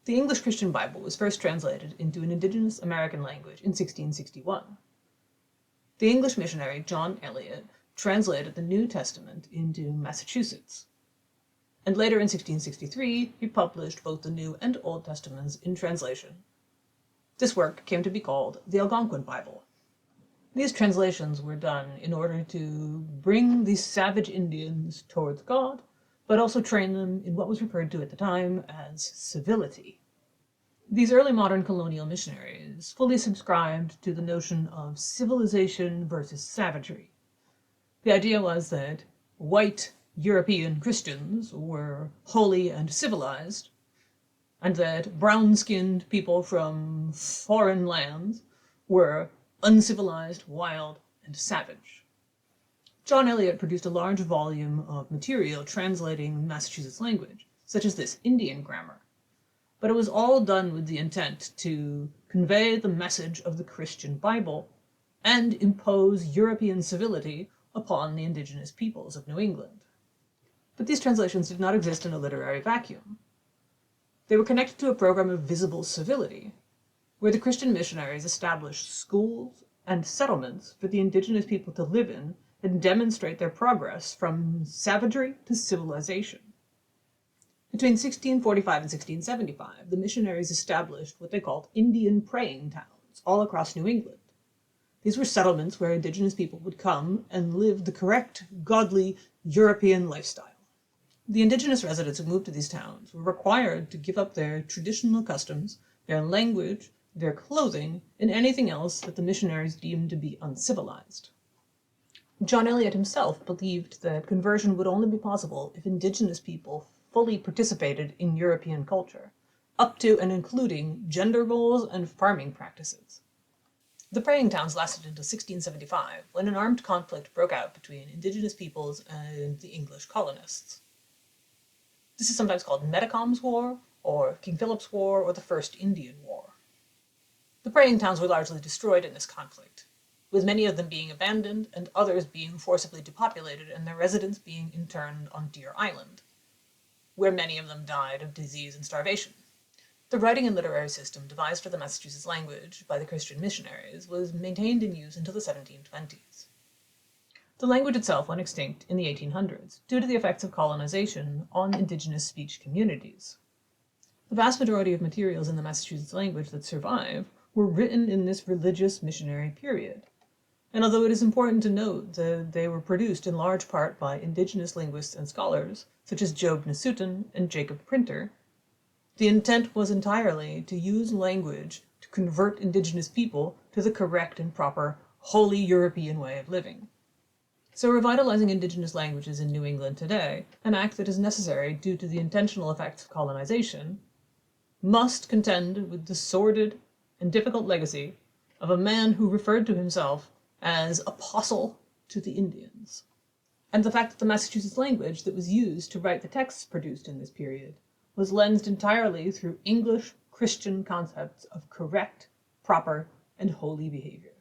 The English Christian Bible was first translated into an indigenous American language in 1661. The English missionary John Eliot translated the New Testament into Massachusetts, and later in 1663 he published both the New and Old Testaments in translation. This work came to be called the Algonquin Bible. These translations were done in order to bring these savage Indians towards God, but also train them in what was referred to at the time as civility. These early modern colonial missionaries fully subscribed to the notion of civilization versus savagery. The idea was that white European Christians were holy and civilized, and that brown-skinned people from foreign lands were uncivilized, wild, and savage. John Eliot produced a large volume of material translating Massachusetts language, such as this Indian grammar, but it was all done with the intent to convey the message of the Christian Bible and impose European civility upon the indigenous peoples of New England. But these translations did not exist in a literary vacuum. They were connected to a program of visible civility, where the Christian missionaries established schools and settlements for the indigenous people to live in and demonstrate their progress from savagery to civilization. Between 1645 and 1675, the missionaries established what they called Indian praying towns all across New England. These were settlements where indigenous people would come and live the correct, godly, European lifestyle. The indigenous residents who moved to these towns were required to give up their traditional customs, their language, their clothing, and anything else that the missionaries deemed to be uncivilized. John Eliot himself believed that conversion would only be possible if indigenous people fully participated in European culture, up to and including gender roles and farming practices. The praying towns lasted until 1675, when an armed conflict broke out between indigenous peoples and the English colonists. This is sometimes called Metacom's War, or King Philip's War, or the First Indian War. The praying towns were largely destroyed in this conflict, with many of them being abandoned and others being forcibly depopulated and their residents being interned on Deer Island, where many of them died of disease and starvation. The writing and literary system devised for the Massachusetts language by the Christian missionaries was maintained in use until the 1720s. The language itself went extinct in the 1800s due to the effects of colonization on indigenous speech communities. The vast majority of materials in the Massachusetts language that survive were written in this religious missionary period, and although it is important to note that they were produced in large part by indigenous linguists and scholars, such as Job Nasutin and Jacob Printer, the intent was entirely to use language to convert indigenous people to the correct and proper holy European way of living. So revitalizing indigenous languages in New England today, an act that is necessary due to the intentional effects of colonization, must contend with the sordid and difficult legacy of a man who referred to himself as apostle to the Indians, and the fact that the Massachusetts language that was used to write the texts produced in this period was lensed entirely through English Christian concepts of correct, proper, and holy behavior.